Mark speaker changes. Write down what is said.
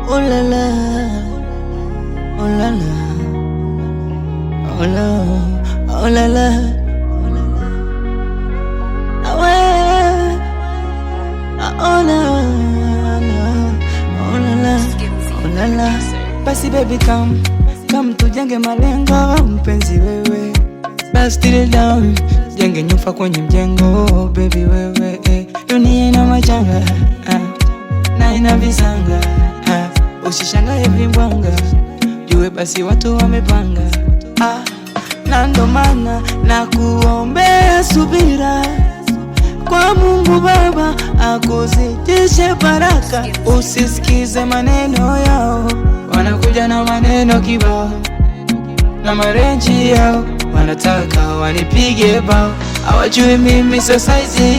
Speaker 1: Oh la la, oh la la, oh la, oh la la, oh la, oh la la. Basi baby come tujenge malengo, mpenzi wewe. Basi till down, jenge nyufa kwenye mjengo, baby wewe. Dunia ina majanga na ina visanga, usishangae vimbwanga, jue basi watu wamepanga. Na ndo maana na kuombea subira kwa Mungu Baba akuzidishe baraka. Usisikize maneno yao, wanakuja na maneno kibao, na marenji yao wanataka wanipige bao, hawajui mimi sio saizi.